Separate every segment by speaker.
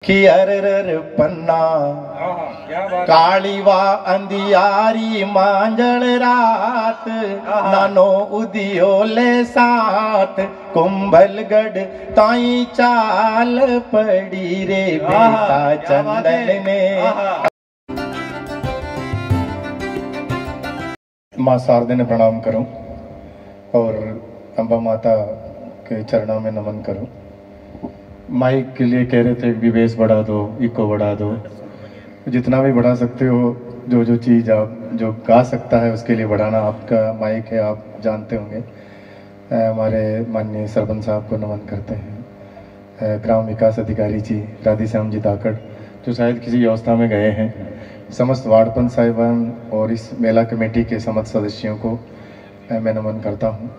Speaker 1: कि अरर पन्ना काली वा अंधियारी मांजल रात नानो उदियोले साथ कुंभलगढ़ ताई चाल पड़ी रे बेटा चंदन में। माँ शारदे ने प्रणाम करूं और अम्बा माता के चरणों में नमन करूं। माइक के लिए कह रहे थे कि बेस बढ़ा दो, इको बढ़ा दो, जितना भी बढ़ा सकते हो। जो जो चीज़ आप जो गा सकता है उसके लिए बढ़ाना आपका माइक है, आप जानते होंगे। हमारे माननीय सरपंच साहब को नमन करते हैं, ग्राम विकास अधिकारी जी राधेश्याम जी दाकड़ जो शायद किसी व्यवस्था में गए हैं, समस्त वार्ड पंच साहिबान और इस मेला कमेटी के समस्त सदस्यों को मैं नमन करता हूँ।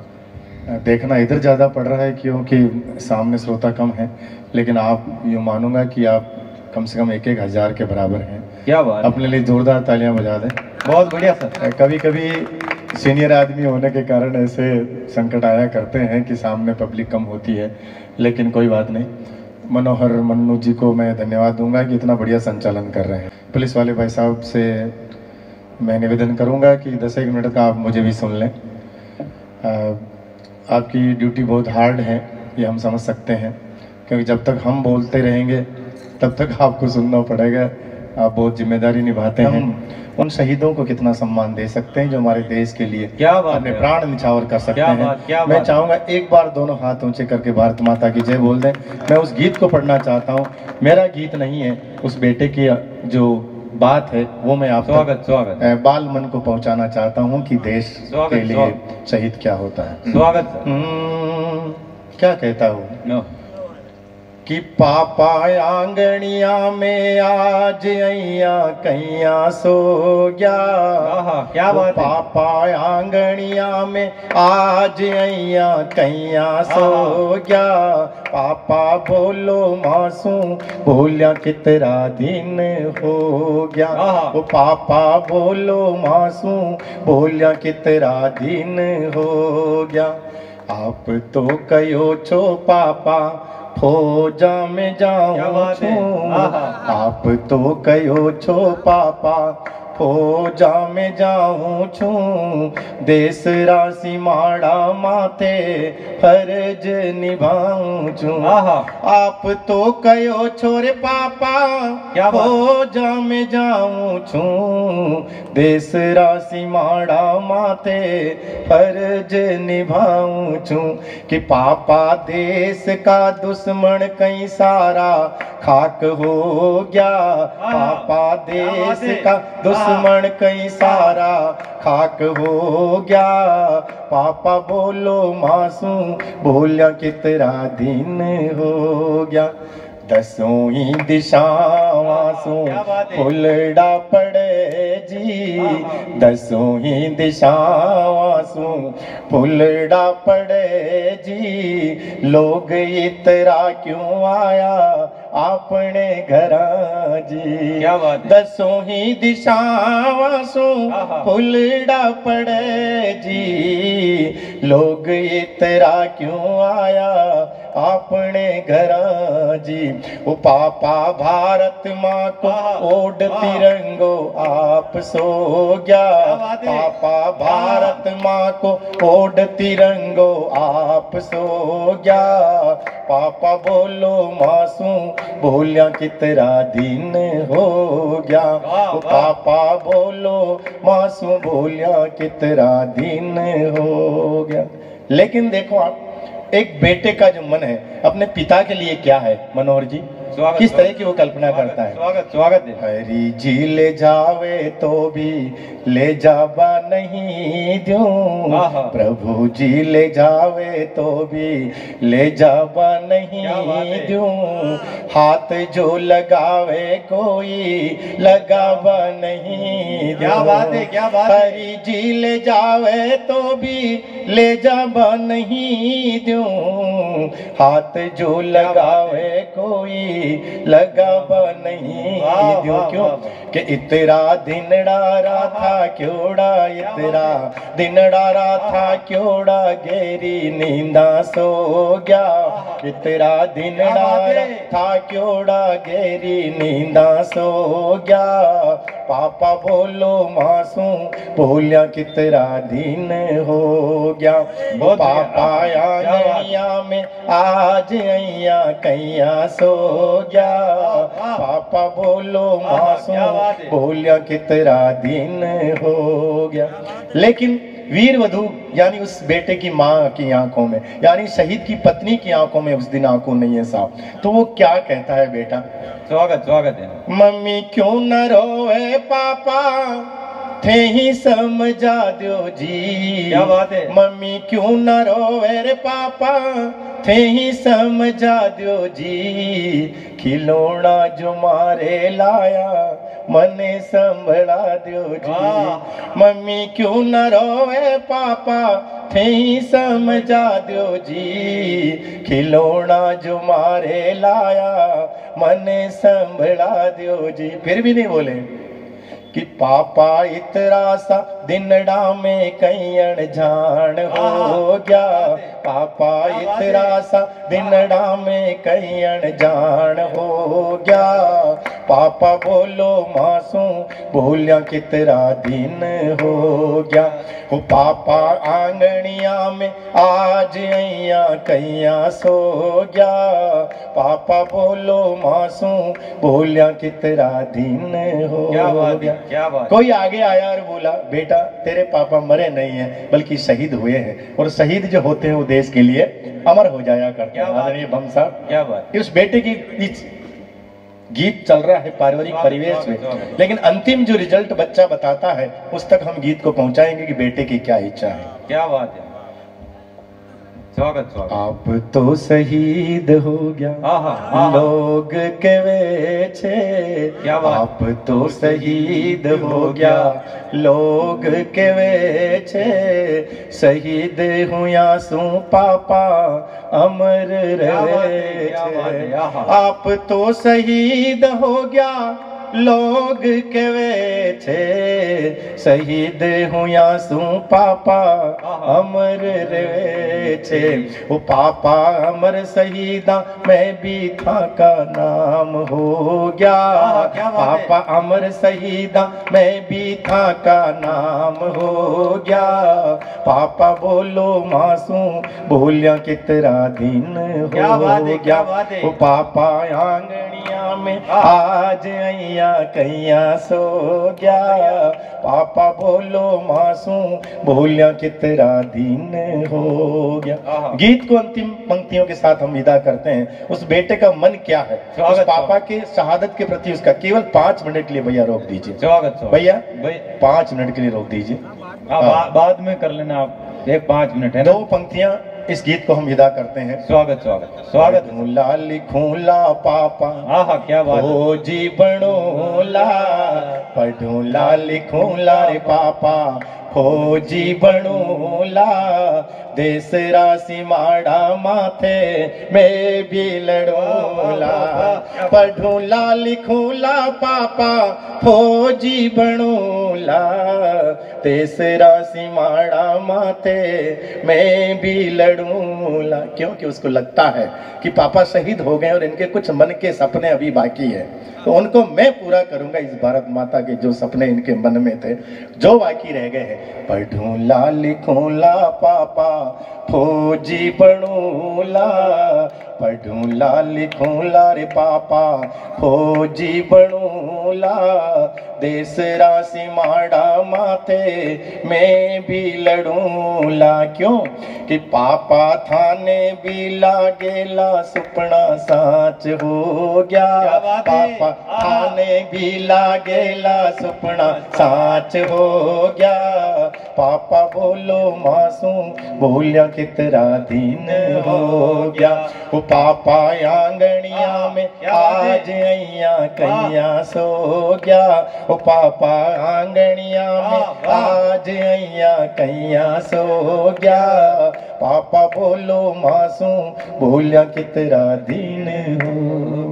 Speaker 1: देखना इधर ज़्यादा पड़ रहा है क्योंकि सामने श्रोता कम है, लेकिन आप यूँ मानूंगा कि आप कम से कम 1-1 हज़ार के बराबर हैं।
Speaker 2: क्या बात,
Speaker 1: अपने लिए जोरदार तालियां बजा दें।
Speaker 2: बहुत बढ़िया सर।
Speaker 1: कभी कभी सीनियर आदमी होने के कारण ऐसे संकट आया करते हैं कि सामने पब्लिक कम होती है, लेकिन कोई बात नहीं। मनोहर मन्नू जी को मैं धन्यवाद दूंगा कि इतना बढ़िया संचालन कर रहे हैं। पुलिस वाले भाई साहब से मैं निवेदन करूंगा कि 10-1 मिनट का आप मुझे भी सुन लें। आपकी ड्यूटी बहुत हार्ड है, ये हम समझ सकते हैं, क्योंकि जब तक हम बोलते रहेंगे तब तक आपको सुनना पड़ेगा। आप बहुत जिम्मेदारी निभाते हैं। उन शहीदों को कितना सम्मान दे सकते हैं जो हमारे देश के लिए अपने प्राण निछावर कर सकते हैं। मैं चाहूँगा एक बार दोनों हाथ ऊंचे करके भारत माता की जय बोल दें। मैं उस गीत को पढ़ना चाहता हूँ, मेरा गीत नहीं है, उस बेटे की जो बात है वो मैं आप
Speaker 2: स्वागत
Speaker 1: बाल मन को पहुंचाना चाहता हूं कि देश के लिए शहीद क्या होता है।
Speaker 2: स्वागत।
Speaker 1: क्या कहता हूँ कि पापा आंगनिया में आज अइया कैया सो गया।
Speaker 2: क्या बात है।
Speaker 1: पापा आंगनिया में आज अइया कैया सो गया। पापा बोलो मासू बोलिया कितना दिन हो गया। वो पापा बोलो मासू बोलिया कितना दिन हो गया। आप तो कहो छो पापा फौजा में जाऊं छूं। आप तो कहो छो पापा फौजा में जाऊं छूं। देश राशि माड़ा माथे फर्ज निभाऊं छूं। आप तो कहो छोरे पापा फौजा में जाऊं छूं। देश राशि माड़ा माथे फर्ज निभाऊं छूं। कि पापा देश का दुश्मन कई सारा खाक हो गया। पापा देश का दुश्मन कई सारा खाक हो गया। पापा बोलो मासू बोलिया कितना दिन हो गया। 10 ही दिशावां सू फुलड़ा पड़े जी। 10 ही दिशावां सू फुलड़ा पड़े जी। लोग इतरा क्यों आया अपने घरा जी। 10 ही दिशावां सू फुलड़ा पड़े जी। लोग इतरा क्यों आया अपने घरा जी। वो पापा भारत माँ को ओढ़ तिरंगो आप सो गया। पापा भारत माँ को ओढ़ तिरंगो आप सो गया। पापा बोलो मासू बोलिया कितना दिन हो गया। पापा बोलो मासू बोलिया कितना दिन हो गया। लेकिन देखो आप, एक बेटे का जो मन है अपने पिता के लिए क्या है मनोहर जी, किस तरह की वो कल्पना करता है।
Speaker 2: स्वागत है।
Speaker 1: हरी जी ले जावे तो भी ले जावा नहीं दूं। प्रभु जी ले जावे तो भी ले जावा नहीं दूं। हाथ जो लगावे कोई लगावा नहीं दूं।
Speaker 2: क्या बात है, क्या बात है।
Speaker 1: हरी जी ले जावे तो भी ले जावा नहीं दूं। हाथ जो लगावे को कोई लगावा नहीं दियो क्यों कि इतरा दिन डारा था क्योड़ा इतरा दिन डारा था क्योड़ा गेरी नींदा सो गया इतरा दिन डारा था क्योड़ा गेरी नींदा सो गया पापा बोलो मासू बोलिया कितरा दिन हो गया पापा आंगनिया में आज अइया कैया सो गया पापा बोलो मासू बोलिया कितरा दिन हो गया। लेकिन वीर वधू यानी उस बेटे की माँ की आंखों में यानी शहीद की पत्नी की आंखों में उस दिन आंखों नहीं है साहब, तो वो क्या कहता है बेटा?
Speaker 2: स्वागत स्वागत है।
Speaker 1: मम्मी क्यों न रोए पापा थे ही समझा दो जी।
Speaker 2: क्या बात है?
Speaker 1: मम्मी क्यों न रोए रे पापा थे ही समझा दो जी खिलौना जो मारे लाया मने संभला दो जी। मम्मी क्यों न रोए पापा थे ही समझा दो जी खिलौना जो मारे लाया मने संभला दो जी। फिर भी नहीं बोले कि पापा इतरा सा दिनड़ा में कई अनजान हो गया पापा इतरा सा दिनड़ा में कई अनजान हो गया पापा बोलो मासू बोलिया कितरा दिन हो गया वो पापा आंगनिया में आज अइया कैया सो गया पापा बोलो मासू बोलिया कितरा दिन हो गया।
Speaker 2: क्या बात।
Speaker 1: कोई आगे आया और बोला बेटा तेरे पापा मरे नहीं हैं बल्कि शहीद हुए हैं और शहीद जो होते हैं वो देश के लिए अमर हो जाया करते हैं। आदरणीय बम साहब
Speaker 2: क्या बात।
Speaker 1: उस बेटे की गीत चल रहा है पारिवारिक परिवेश में, लेकिन अंतिम जो रिजल्ट बच्चा बताता है उस तक हम गीत को पहुंचाएंगे कि बेटे की क्या इच्छा है।
Speaker 2: क्या बात है। स्वागत स्वागत।
Speaker 1: आप तो शहीद हो गया लोग कहे छे आप तो शहीद हो गया लोग कहे छे शहीद हुआ सू पापा अमर रहे छे। आप तो शहीद हो गया लोग कहे छे शहीद हुआ सू पापा अमर रहे छे। वो पापा अमर शहीदा मैं भी था का नाम हो गया पापा अमर शहीदा मैं भी था का नाम हो गया पापा बोलो मासू बोलिया कितरा दिन हो गया। वो पापा आंगनिया में आज अइया कैया सो गया पापा बोलो मासू बोलिया कितरा दिन हो गया। गीत को अंतिम पंक्तियों के साथ हम विदा करते हैं। उस बेटे का मन क्या है उस पापा के शहादत के प्रति उसका केवल 5 मिनट के लिए भैया रोक दीजिए।
Speaker 2: स्वागत
Speaker 1: भैया 5 मिनट के लिए रोक दीजिए।
Speaker 2: बाद में कर लेना आप 5 मिनट है।
Speaker 1: 2 पंक्तियां इस गीत को हम विदा करते हैं।
Speaker 2: स्वागत स्वागत स्वागत।
Speaker 1: ला लिखूला पापा
Speaker 2: क्या बात।
Speaker 1: ओ जी बनूला पढ़ूला लिखूला रे पापा फौजी बनूला देश राशि माड़ा माथे मैं भी लड़ूला पढ़ूला लिखूला पापा फौजी बनूला देश राशि माड़ा माथे मैं भी लड़ूला। क्योंकि उसको लगता है कि पापा शहीद हो गए और इनके कुछ मन के सपने अभी बाकी है तो उनको मैं पूरा करूंगा। इस भारत माता के जो सपने इनके मन में थे जो बाकी रह गए हैं पढ़ूला लिखूला पापा फौजी बनूला पढ़ूला लिखूला रे पापा फौजी बनूला देश राशि माड़ा माथे मैं भी लड़ूला। क्यों कि पापा थाने भी लागेला सुपना साच हो गया पापा थाने भी लागेला सुपना साच हो गया पापा बोलो मासू बोलिया कितरा दिन हो गया। वो पापा आंगनिया में आज अइया कैया सो गया वो पापा आंगनिया में आज अइया कैया सो गया पापा बोलो मासू बोलिया कितरा दिन हो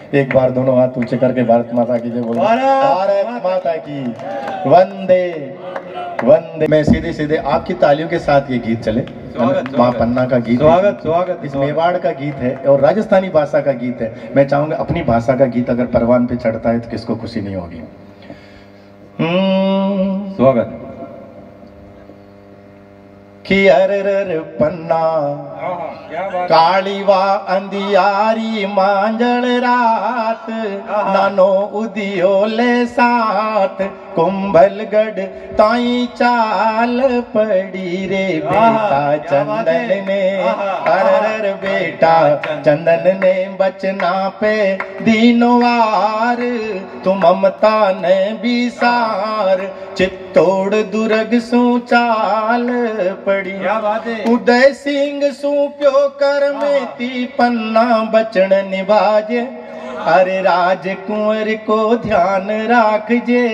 Speaker 1: एक बार दोनों हाथ ऊंचे करके भारत माता की जय बोलो। भारत माता की वंदे वंदे। मैं सीधे सीधे आपकी तालियों के साथ ये गीत चले, माँ पन्ना का गीत,
Speaker 2: स्वागत स्वागत।
Speaker 1: इस मेवाड़ का गीत है और राजस्थानी भाषा का गीत है। मैं चाहूंगा अपनी भाषा का गीत अगर परवान पे चढ़ता है तो किसको खुशी नहीं होगी।
Speaker 2: स्वागत।
Speaker 1: कि अरर पन्ना काली वा अंधियारी मांजल रात, नानो उदियोले साथ कुंभलगढ़ ताई चाल पड़ी रे बेटा चंदन ने। अरर बेटा चंदन ने बचना पे दीनवार, तू ममता ने बिसार चित्तौड़ दुर्ग सू चाल पड़ी। उदय सिंह सू प्यो कर में ती पन्ना बचन निभाजे, अरे राज कुंवर को ध्यान राख जे,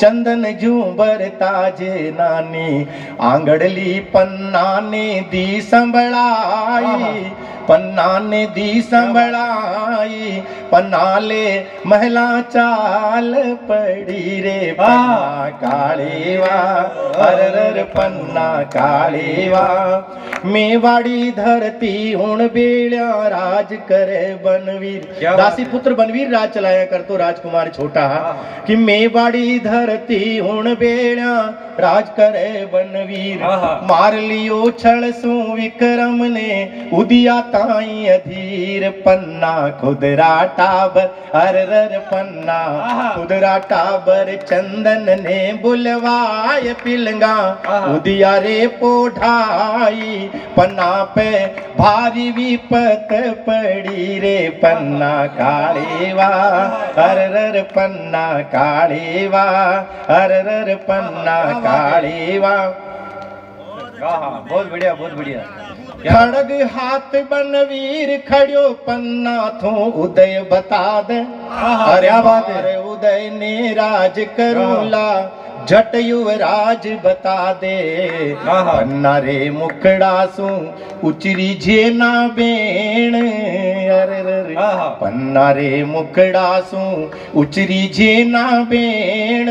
Speaker 1: चंदन झूबर ताजे नानी आंगड़ली पन्ना ने दी संभड़ाई, पन्ना ने दी संभड़ाई, पन्ना ले महला चाल पड़ी रे पन्ना काली वा, अरर पन्ना काली वा। मेवाड़ी धरती हुण बेड़ा राज करे बनवीर, दासी पुत्र बनवीर राज चलाया कर तो राजकुमार छोटा, कि मेवाड़ी धरती हुण बेड़ा राज करे बनवीर, मार लियो छल सू विक्रम ने उदिया ताई अधीर, पन्ना खुदरा टाबर, अरर पन्ना खुदरा टाबर, चंदन ने बुलवाय पिलंगा उदिया रे पोढ़ाई, पन्ना पे भारी विपत पड़ी रे पन्ना काली वा, अरर पन्ना काली वा, अरर पन्ना काली वा।
Speaker 2: बहुत बढ़िया बहुत बढ़िया।
Speaker 1: खड़ग हाथ बनवीर खड़ियो पन्ना थो उदय बता दे, अरे बारे उदय ने राज करूला झट युवराज बता दे, पन्ना रे मुखड़ा सू उचरी जेना बेण, अरे पन्ना रे मुखड़ा सू उचरी जेना बेण,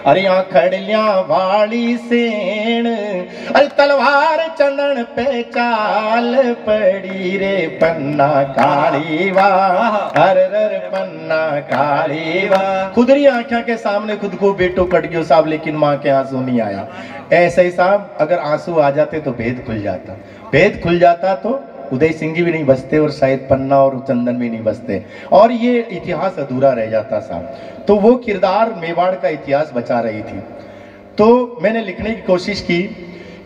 Speaker 1: अरे खड़लिया वाली सेण, अरे तलवार चंदन पे चाल पड़ी रे पन्ना काली वा, अरर पन्ना काली वा। खुदरी आंखों के सामने खुद को बेटो कट गयो साहब, लेकिन माँ के आंसू नहीं आया। ऐसे ही साहब अगर आंसू आ जाते तो भेद खुल जाता, भेद खुल जाता तो उदय सिंह जी भी नहीं बचते और शायद पन्ना और चंदन भी नहीं बचते और ये इतिहास अधूरा रह जाता साहब। तो वो किरदार मेवाड़ का इतिहास बचा रही थी। तो मैंने लिखने की कोशिश की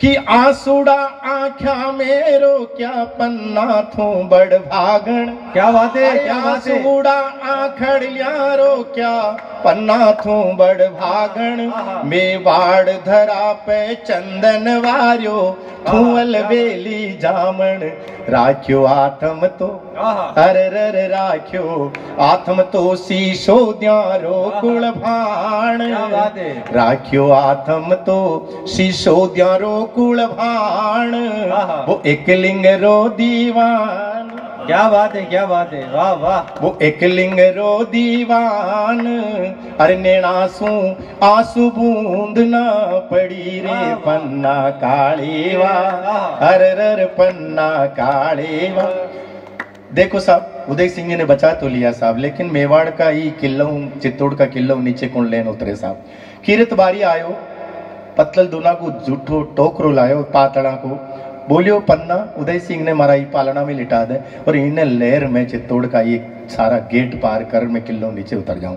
Speaker 1: कि आंसूड़ा आँखा मेरो क्या पन्ना थू बड़ भागण। क्या बात है, क्या बात है। आंसूड़ा आँखड़िया रो क्या पन्ना थू बड़ भागण। मेवाड़ धरा पे चंदन वार्यो थू अलबेली जामण। राख्यो आत्म तो अरर राख्यो आत्म तो शीशो द्यारो कुल भाण। राख्यो आत्म तो शीशो द्यारो कुल भाण। वो एक लिंग रो दीवान।
Speaker 2: क्या बात है, क्या बात है, वाह वाह।
Speaker 1: वो एक लिंग रो दीवान। अरे नैणासू आंसू बूंद ना पड़ी रे पन्ना काली वा। अरर पन्ना काली वा। देखो साहब उदय सिंह ने बचा तो लिया साहब, लेकिन मेवाड़ का ही किल्लो चित्तौड़ का किल्लो नीचे कुंड लेन उतरे साहब। कीरत बारी आयो पतल दूना को जूठो टोकरो लायो पातड़ा को बोलियो पन्ना उदय सिंह ने मारा ही पालना में लिटा दे और इन्हें लहर में चित्तौड़ का ये सारा गेट पार कर मैं किल्लो नीचे उतर जाऊं।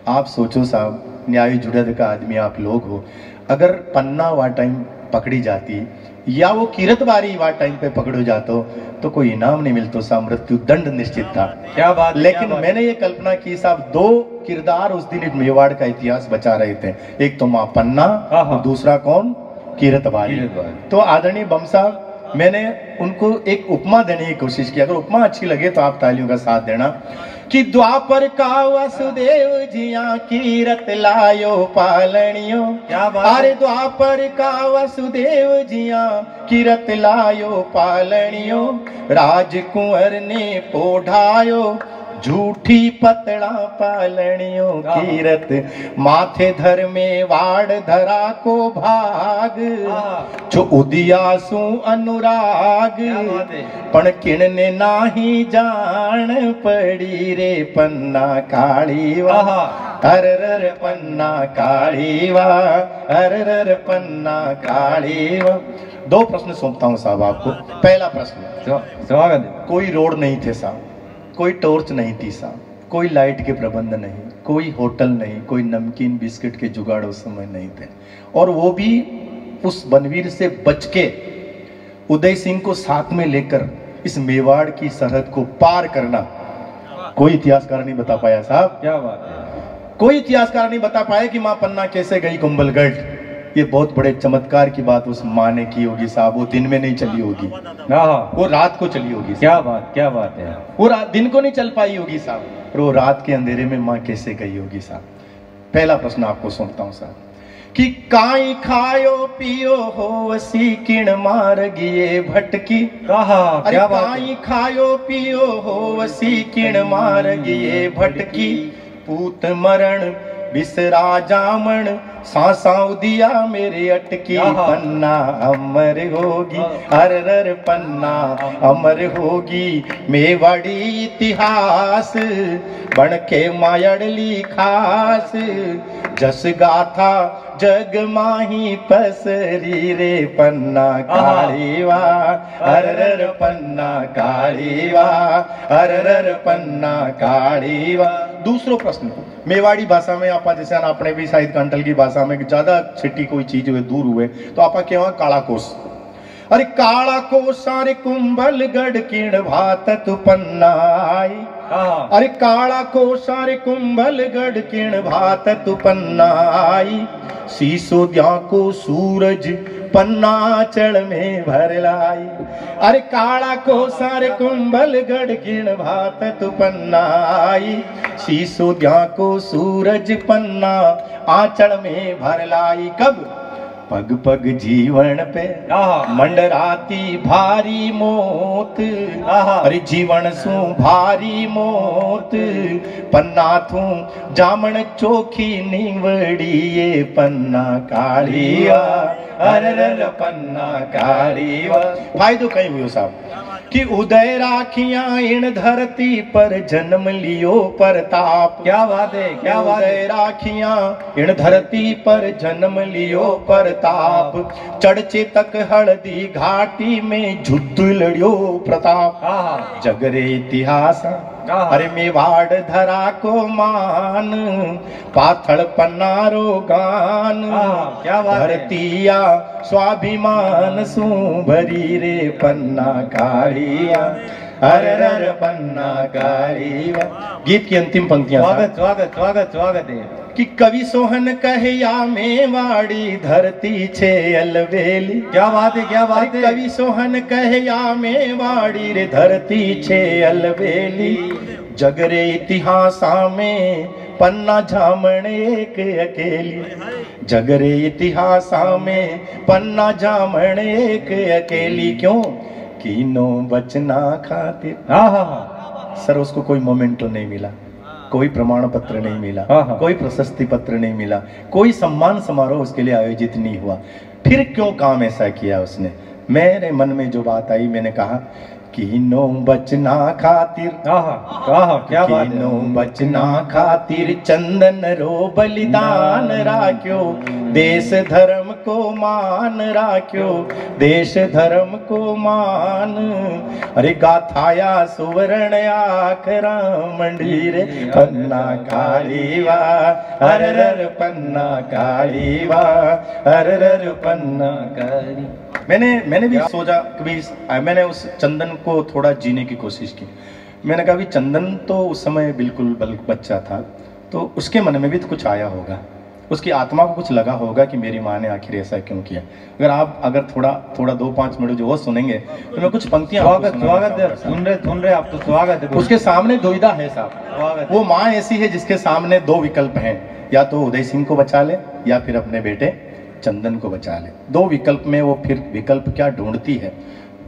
Speaker 1: आप सोचो साहब न्याय जुड़द का आदमी आप लोग हो, अगर पन्ना वा टाइम पकड़ी जाती या वो कीरत बारी वा टाइम पे पकड़ो जातो तो कोई इनाम नहीं मिलतो सा, मृत्यु दंड निश्चित था।
Speaker 2: क्या बात।
Speaker 1: लेकिन मैंने ये कल्पना की साहब दो किरदार उस दिन मेवाड़ का इतिहास बचा रहे थे, एक तो माँ पन्ना और दूसरा कौन कीरत बारी। तो आदरणीय बम साहब मैंने उनको एक उपमा देने की कोशिश की, अगर उपमा अच्छी लगे तो आप तालियों का साथ देना। कि द्वापर का वसुदेव जिया कीरत लायो पालनियो। अरे द्वापर का वसुदेव जिया कीरत लायो पालनियो। राजकुंवर ने पोढ़ायो झूठी पतड़ा पालनियों की रत माथे धर में वाड़ धरा को भाग जो उदियासु अनुराग पण किणने नाही जान पड़ी रे पन्ना काली वाह अरर पन्ना काली वाह अरर पन्ना काली वाह। दो प्रश्न सौंपता हूं साहब आपको। पहला प्रश्न,
Speaker 2: स्वागत है।
Speaker 1: कोई रोड नहीं थे साहब, कोई टॉर्च नहीं थी साहब, कोई लाइट के प्रबंध नहीं, कोई होटल नहीं, कोई नमकीन बिस्किट के जुगाड़ उस समय नहीं थे, और वो भी उस बनवीर से बच के उदय सिंह को साथ में लेकर इस मेवाड़ की सरहद को पार करना कोई इतिहासकार नहीं बता पाया साहब।
Speaker 2: क्या बात है।
Speaker 1: कोई इतिहासकार नहीं बता पाया कि मां पन्ना कैसे गई कुंभलगढ़। ये बहुत बड़े चमत्कार की बात उस माँ ने की होगी साहब। वो दिन में नहीं चली होगी, वो रात को चली होगी।
Speaker 2: क्या बात है।
Speaker 1: वो दिन को नहीं चल पाई होगी साहब, और वो रात के अंधेरे में माँ कैसे गई होगी साहब। पहला प्रश्न आपको सौंपता हूँ साहब कि काई खायो पियो हो वसी किण मार गिए भटकी। अरे काई खायो पियो हो वसी किण मार गिए भटकी। पूत मरण बिसरा जामण सांसा उदिया मेरे अटकी। पन्ना अमर होगी अरर पन्ना अमर होगी। मेवाड़ी इतिहास बन के मायड़ली खास। जस गाथा जग माही पसरी रे पन्ना काली वाह अरर पन्ना काली वाह अरर पन्ना काली वाह। दूसरो प्रश्न, मेवाड़ी भाषा में आपा जैसे आपने भी शायद कंटल की भाषा में ज्यादा छिट्टी कोई चीज हुए दूर हुए तो आपा क्या काला कोस। अरे काला कोस सारे कुंभलगढ़ किण भातत पन्ना आई। अरे काला को सारे कुंभलगढ़ किण भातत पन्ना आई। शीशो द्या को सूरज पन्ना चढ़ में भर लाई। अरे काला को सारे कुंभलगढ़ किण भातत पन्ना आई। शीशो द्या को सूरज पन्ना आंचल में भर लाई। कब? पग पग जीवन पे मंडराती भारी मौत। अरे जीवन सु भारी मौत पन्ना थू जामन चोखी निवड़ी ये पन्ना कालिया अरर पन्ना कालिया। फायदो कहीं हुयो साहब कि उदय राखियां इन धरती पर जन्म लियो प्रताप। क्या बात है, क्या बात है। राखियां इन धरती पर जन्म लियो प्रताप। चढ़चे तक हल्दी घाटी में युद्ध लड़ियो प्रताप। जगरे इतिहास अरे मेवाड़ धरा को मान। पाथड़ पन्नारो गान। क्या बात है। धरतिया स्वाभिमान सु भरी रे पन्ना कालिया अरर पन्ना कालिया। गीत की अंतिम पंक्तियां।
Speaker 2: स्वागत स्वागत स्वागत स्वागत है
Speaker 1: कि कवि सोहन कहया मेवाड़ी धरती छे अलवेली।
Speaker 2: क्या बात है, क्या बात है।
Speaker 1: कवि सोहन कहया मेवाड़ी रे धरती छे अलवेली। जगरे इतिहासा में पन्ना झामण एक अकेली। जगरे इतिहासा में पन्ना झामण एक अकेली। क्यों? कीनो बचना खातिर। सर उसको कोई मोमेंटो नहीं मिला, कोई प्रमाण पत्र नहीं मिला, कोई प्रशस्ति पत्र नहीं मिला, कोई सम्मान समारोह उसके लिए आयोजित नहीं हुआ। फिर क्यों काम ऐसा किया उसने? मेरे मन में जो बात आई, मैंने कहा कीनो बचना खातिर।
Speaker 2: क्या बात है।
Speaker 1: कीनो बचना खातिर चंदन रो बलिदान राख्यो। देश धर्म को मान राख्यो, देश धर्म को मान। अरे गाथाया सुवर्ण आखरा मंडीरे पन्ना कालीवा अरर पन्ना कालीवा अरर पन्ना काली। मैंने भी सोचा कभी, मैंने उस चंदन को थोड़ा जीने की कोशिश की। मैंने कहा भी चंदन तो उस समय बिल्कुल बच्चा था, तो उसके मन में भी तो कुछ आया होगा, उसकी आत्मा को कुछ लगा होगा कि मेरी माँ ने आखिर ऐसा क्यों किया। अगर थोड़ा 2-5 मिनट जो वो सुनेंगे तो मैं कुछ पंक्तियां।
Speaker 2: स्वागत है, सुन रहे आप तो स्वागत है।
Speaker 1: उसके सामने दुविधा है साहब। वो माँ ऐसी है जिसके सामने 2 विकल्प हैं, या तो उदय सिंह को बचा ले या फिर अपने बेटे चंदन को बचा ले। 2 विकल्प में वो फिर विकल्प क्या ढूंढती है,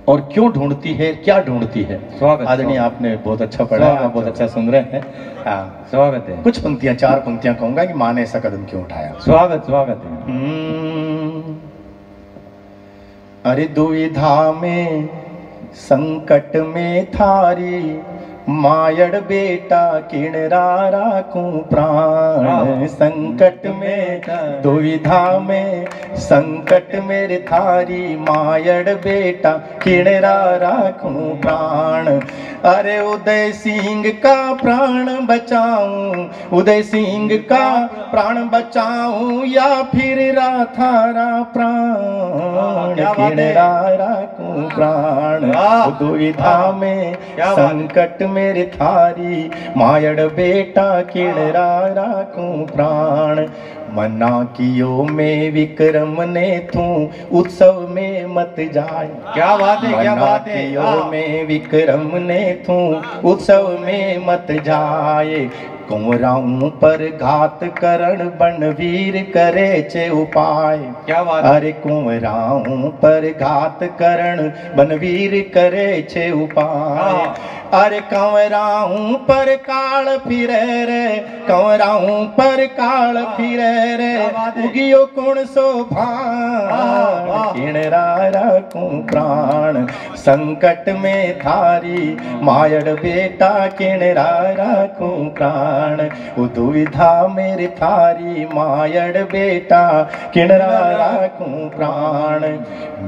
Speaker 1: और क्यों ढूंढती है, क्या ढूंढती है।
Speaker 2: स्वागत,
Speaker 1: आदरणीय,
Speaker 2: स्वागत।
Speaker 1: आपने बहुत अच्छा पढ़ा, आप बहुत अच्छा सुन रहे हैं। हाँ,
Speaker 2: स्वागत है।
Speaker 1: कुछ पंक्तियां, 4 पंक्तियां कहूंगा कि माँ ने ऐसा कदम क्यों उठाया।
Speaker 2: स्वागत स्वागत है।
Speaker 1: अरे दुविधा में संकट में थारी, मायड़ बेटा किणरा राखूं प्राण। संकट में दुविधा में संकट मेरे थारी, मायड़ बेटा किणरा राखूं प्राण। अरे उदय सिंह का प्राण बचाऊं, उदय सिंह का प्राण बचाऊं, या फिर राथारा प्राण किणरा राखूं प्राण। दुविधा में संकट मेरे थारी, मायड़ बेटा किणरा राखूं प्राण। मना कियो में विक्रम ने तू, उत्सव में मत जाए।
Speaker 2: क्या बात है, क्या
Speaker 1: मना
Speaker 2: बात है।
Speaker 1: कियो में विक्रम ने तू, उत्सव में मत जाए। कुंवराऊं पर घात करण, बनवीर करे चे उपाय।
Speaker 2: क्या बात है।
Speaker 1: अरे कुंवराऊं पर घात करण, बनवीर करे छे उपाय। अरे कंवराऊं पर काल फिरे रे, कंवराऊं पर काल फिरे रे, उगियो कौन सो भान किणरा राखूं प्राण। संकट में थारी, मायड़ बेटा किणरा राखूं प्राण। दुविधा मेरी थारी, मायड़ बेटा किणरा राखूं प्राण।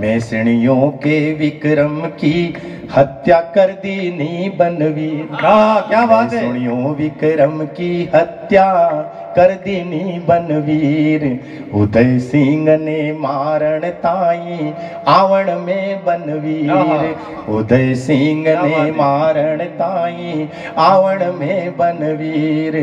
Speaker 1: मैसणियों के विक्रम की हत्या कर दी नी बनवीर।
Speaker 2: क्या बात है।
Speaker 1: मैसणियों विक्रम की हत्या कर दी नी बनवीर। उदय सिंह ने मारण ताई, आवण में बनवीर। उदय सिंह ने मारण ताई, आवण में बनवीर।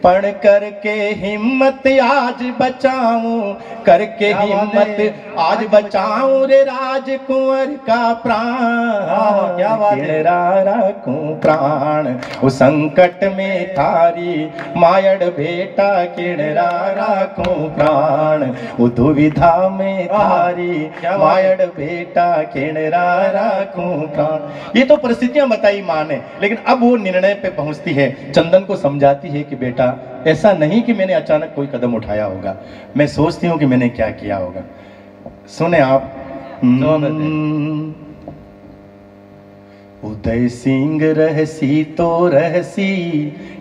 Speaker 1: पण करके हिम्मत आज बचाऊं, करके हिम्मत आज बचाऊं रे राजकुंवर का प्राण।
Speaker 2: क्या बात है।
Speaker 1: किणरा राखूं प्राण। उस संकट में थारी, मायड़ बेटा किणरा राखूं प्राण। दुविधा में थारी, मायड़ बेटा किणरा राखूं प्राण। ये तो परिस्थितियां बताई माँ ने, लेकिन अब वो निर्णय पे पहुंचती है, चंदन को समझाती है कि बेटा ऐसा नहीं कि मैंने अचानक कोई कदम उठाया होगा, मैं सोचती हूँ कि मैंने क्या किया होगा। सुने आप। उदय सिंह रहसी तो रहसी,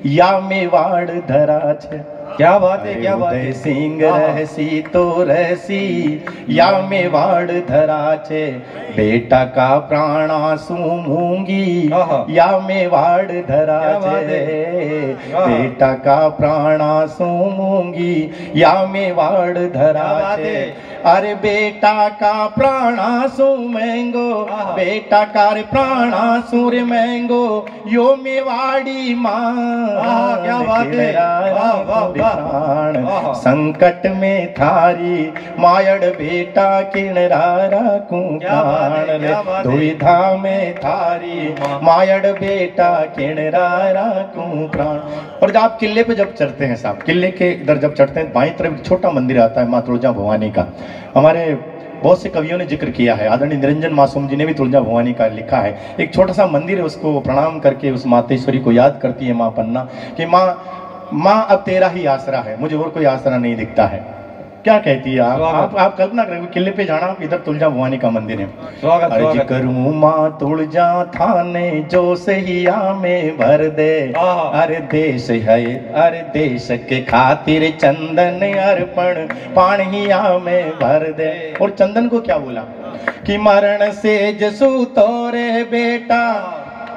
Speaker 1: या मेवाड़ धरा छे।
Speaker 2: क्या बात है, क्या बात
Speaker 1: उदय
Speaker 2: है।
Speaker 1: सिंह रहसी तो रहसी, या मेवाड़ धरा छे। बेटा का प्राणा सूंघूंगी, या मेवाड़ धरा छे। बेटा का प्राणा सूंघूंगी, या मेवाड़ धरा छे। अरे बेटा का प्राणा सूमेंगो, बेटा का प्राणा सूर मैंगो, यो मेवाड़ी माँ।
Speaker 2: क्या बात है।
Speaker 1: प्राण। संकट में थारी, मायड़ बेटा किणरा राखूं प्राण। दुविधा में थारी, मायड़ बेटा किणरा राखूं प्राण। और जब आप किले पे जब चढ़ते हैं साहब, किले के इधर जब चढ़ते हैं, बाईं तरफ एक छोटा मंदिर आता है माँ तुलजा भवानी का। हमारे बहुत से कवियों ने जिक्र किया है, आदरणीय निरंजन मासूम जी ने भी तुलजा भवानी का लिखा है। एक छोटा सा मंदिर है, उसको प्रणाम करके उस मातेश्वरी को याद करती है माँ पन्ना कि माँ अब तेरा ही आसरा है, मुझे और कोई आसरा नहीं दिखता है। क्या कहती है आप कल्पना करें, किले पे जाना, इधर तुलजा भवानी का मंदिर है।
Speaker 2: स्वागत,
Speaker 1: अर्ज
Speaker 2: स्वागत।
Speaker 1: करूं माँ तुलजा थाने, जो सहिया में भर दे। अरे देश है, अरे देश के खातिर चंदन अर्पण, पानिया में भर दे। और चंदन को क्या बोला कि मरण से जसू तोरे बेटा,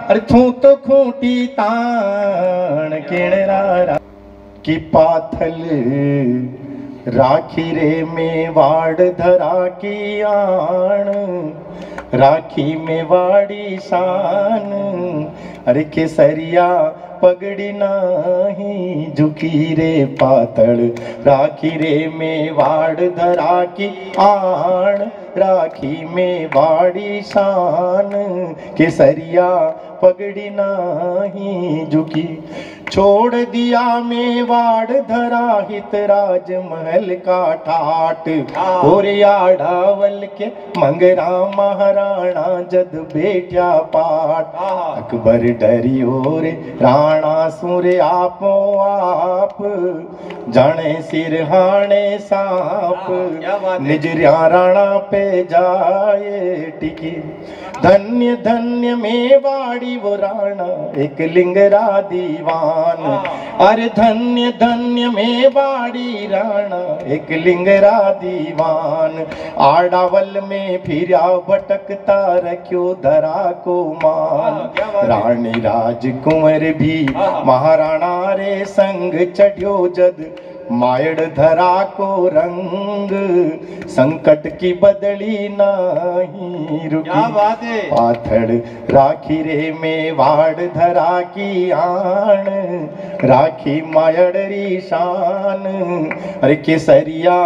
Speaker 1: अरे थू तो खूंटी तान किणरा की पाथल राखी रे मेवाड़ धरा की आन। राखी मेवाड़ी शान, अरे केसरिया पगड़ी नाही झुकी रे पातड़। राखी रे मेवाड़ धरा की आन, राखी मेवाड़ी शान, केसरिया पगड़ी नाही झुकी। छोड़ दिया मेवाड़ धरा हित राजमहल का ठाट। और आड़ावल के मंगरा महाराणा जद बेट्या पाट। अकबर डरियो रे राणा सुर आपो आप, जाने सिरहाने सांप निजरिया राणा पे जाए टिकी। धन्य धन्य मेवाड़ी वो राणा एक लिंगरा दीवान। अरे धन्य धन्य मेवाड़ी राणा एक लिंगरा दीवान। आड़ावल में फिरा भटकता रख्यो धरा को मान। रानी राजकुंवर भी महाराणा रे संग चढ़्यो जद मायड़ धरा को रंग। संकट की बदली नाही रुकी। क्या बात है। पाथड़ राखी रे मेवाड़ धरा की आन, राखी मायड़ री शान। अरे केसरिया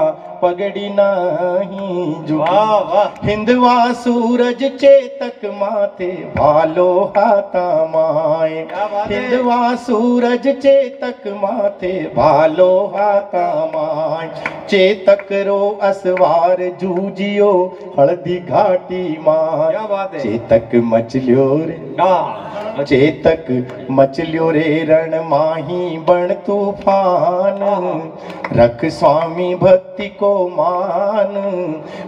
Speaker 1: पगड़ी नाही जुआ। हिंदवा सूरज चेतक माथे भालो हाथा माए। हिंदवा सूरज चेतक माथे भालो हाथा माए। चेतक रो असवार जूजियो हल्दी घाटी माए। चेतक मचलियो रे चेतक मचलियो रे रण माही बण तूफान। रख स्वामी भक्ति को मान,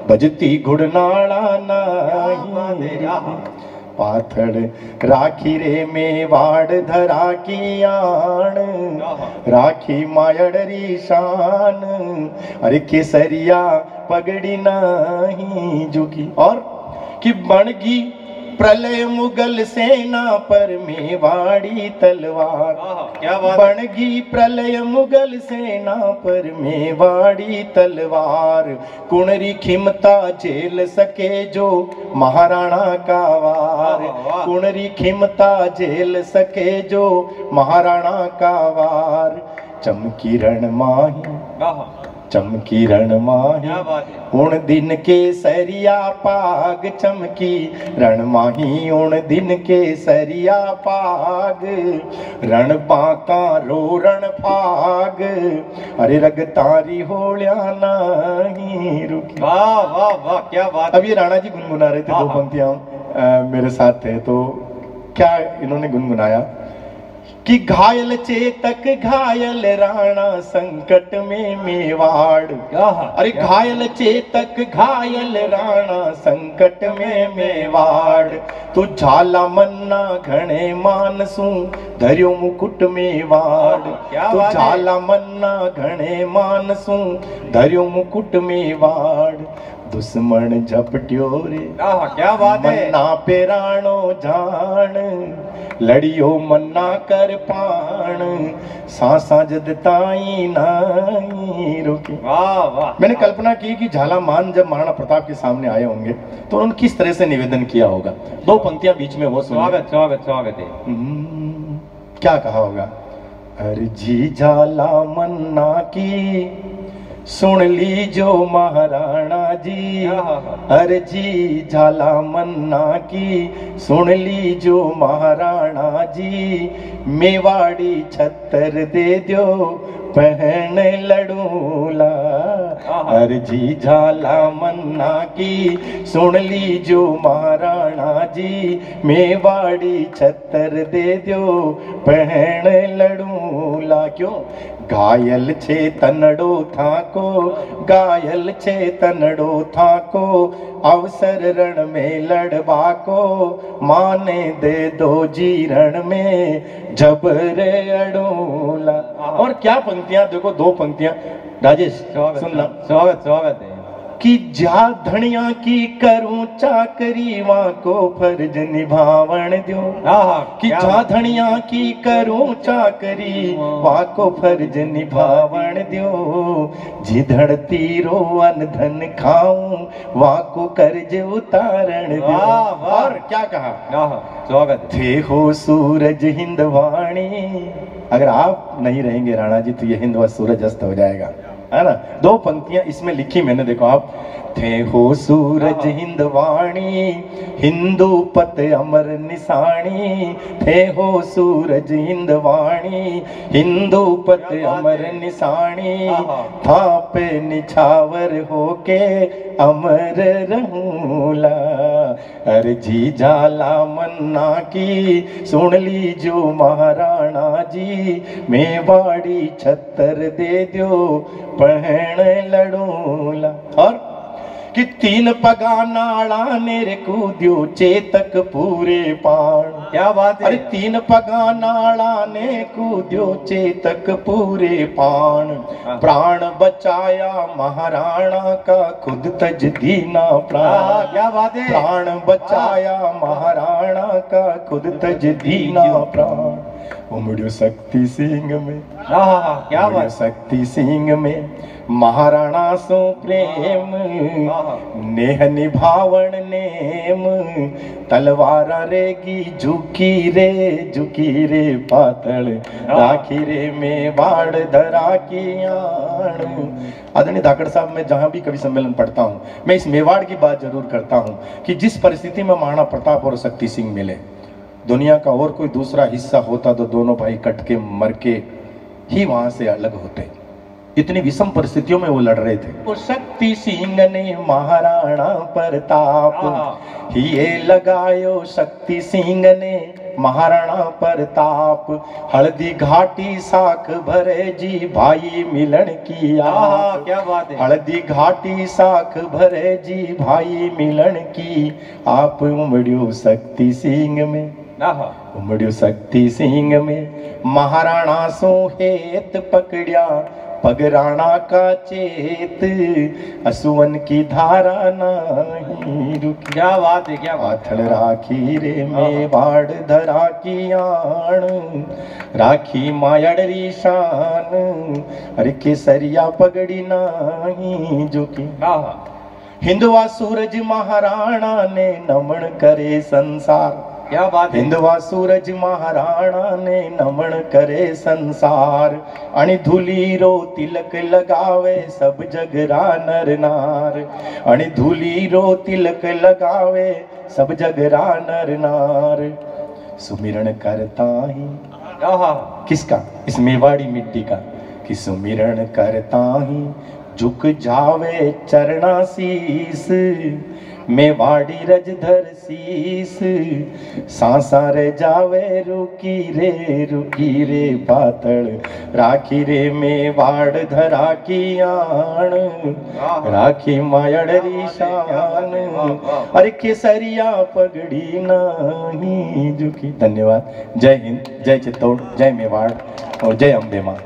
Speaker 1: बजती घुड़नाड़ा नाही। पाथड़ राखी रे मेवाड़ धरा की आन, राखी मायड़ री शान। अरे केसरिया पगड़ी नाही झुकी। और कि बनगी प्रलय मुगल सेना पर मेवाड़ी तलवार। क्या बात। बनगी प्रलय मुगल सेना पर मेवाड़ी तलवार। कुणरी खिमता झेल सके जो महाराणा का वार। कुणरी खिमता झेल सके जो महाराणा का वार। चमकी रण माही चमकी रण माही उन दिन के सरिया पाग। चमकी रण माही उन दिन के सरिया पाग। रण बांका रो रण फाग। अरे रग तारी होल्या नहीं रुकी। वाह वाह वाह क्या बात। अब ये राणा जी गुनगुना रहे थे, दो पंक्तियां मेरे साथ थे, तो क्या इन्होंने गुनगुनाया कि घायल चेतक घायल राणा संकट में मेवाड़। अरे घायल चेतक घायल राणा संकट में मेवाड़। तू झाला मन्ना घणे मानसू धरियो मुकुट मेवाड़। तू झाला मन्ना घणे मानसू धरियो मुकुट मेवाड़। दुश्मन झपटियो रे क्या बात है। मन्ना पे राणो जान, लड़ियो मन्ना कर पाण। सांसा जद ताई नाई रुकी। वाह वाह। मैंने कल्पना की कि झालामान जब महाराणा प्रताप के सामने आए होंगे तो उन्होंने किस तरह से निवेदन किया होगा। दो पंक्तियां बीच में वो सुनिए। स्वागत स्वागत स्वागत है। क्या कहा होगा। अर्जी झाला मन्ना की सुन ली जो महाराणा जी। अर्जी झाला मन्ना की सुन ली जो महाराणा जी। मेवाड़ी छत्तर दे दो पहन लड़ूला। अर्जी झाला मन्ना की सुन ली जो महाराणा जी। मेवाड़ी छत्तर दे दो पहन लड़ूला। क्यों। घायल छे तनड़ो थाको, घायल छे तनड़ो थाको। अवसर रण में लड़बा को, माने दे दो जी रण में जबर अड़ूला। और क्या पंक्तियां देखो, दो पंक्तियां राजेश सुनना। स्वागत स्वागत है। कि जा धनिया की करूं चाकरी वहां को फर्ज निभावण दो। कि जा धनिया की करूं चाकरी वहां को फर्ज निभावण दो। जिधड़ तीरो अन धन खाऊं वहां को कर्ज उतारण दो। और क्या कहा। स्वागत। थे हो सूरज हिंदवाणी। अगर आप नहीं रहेंगे राणा जी तो ये हिंदवा सूरज अस्त हो जाएगा। है ना। दो पंक्तियां इसमें लिखी मैंने, देखो आप। थे हो सूरज हिंदवाणी, हिंदू पत अमर निशानी। थे हो सूरज हिंदवाणी, हिंदू पत अमर निशानी। था पे निछावर होके अमर रहूला। अरे जी जाला मन्ना की सुन ली जो महाराणा जी। मेवाड़ी छत्तर दे दो पहन लड़ूला। और कि तीन पगा नाड़ा नेरे कूद्यो चेतक पूरे पाण।
Speaker 2: क्या बात है।
Speaker 1: अरे तीन पगा नाड़ा ने कूद्यो चेतक पूरे पाण। प्राण बचाया महाराणा का खुद तज दीना प्राण।
Speaker 2: क्या बात है।
Speaker 1: प्राण बचाया महाराणा का खुद तज दीना प्राण। उमड़ियो शक्ति सिंह में,
Speaker 2: क्या बात।
Speaker 1: शक्ति सिंह में महाराणा सो प्रेम। नेह निभावण नेम, तलवार रेगी झुकी रे पातल। राखी रे मेवाड़ धरा की आण। आदरणीय धाकड़ साहब, मैं जहां भी कवि सम्मेलन पढ़ता हूं, मैं इस मेवाड़ की बात जरूर करता हूं कि जिस परिस्थिति में महाराणा प्रताप और शक्ति सिंह मिले, दुनिया का और कोई दूसरा हिस्सा होता तो दोनों भाई कट के मर के ही वहां से अलग होते। इतनी विषम परिस्थितियों में वो लड़ रहे थे। वो शक्ति सिंह ने महाराणा प्रताप, ये लगायो शक्ति सिंह ने महाराणा प्रताप। हल्दी घाटी साख भरे जी भाई मिलन की आप।
Speaker 2: क्या बात है।
Speaker 1: हल्दी घाटी साख भरे जी भाई मिलन की आप। उमड़ियो शक्ति सिंह में, उमड़ियो शक्ति सिंह में महाराणा सो हेत पकड़िया पगराणा का चेत। असुवन की धारा नहीं रुकी।
Speaker 2: क्या बात है। क्या बात।
Speaker 1: आथल राखी रे मेवाड़ धरा की आण। राखी मायड़री शान, अरे केसरिया पगड़ी नाही झुकी। हिंदवा सूरज महाराणा ने नमन करे संसार।
Speaker 2: क्या बात है।
Speaker 1: हिंदवा सूरज महाराणा ने नमन करे संसार। अणि धूली रो तिलक लगावे सब जगरा नर नार। अणि धूली रो तिलक लगावे सब जगरा नर नार। सुमिरन करता ही, किसका? इस मेवाड़ी मिट्टी का। कि सुमिरन करता ही झुक जावे चरणा शीस। मेवाड़ी रजधर शीस, सांसा रे जावे रुकी रे पातल। राखी रे मेवाड़ धरा की आण। राखी मायड़री शान, अरे केसरिया पगड़ी नाही झुकी। धन्यवाद। जय हिंद, जय चित्तौड़, जय मेवाड़ और जय अम्बे माँ।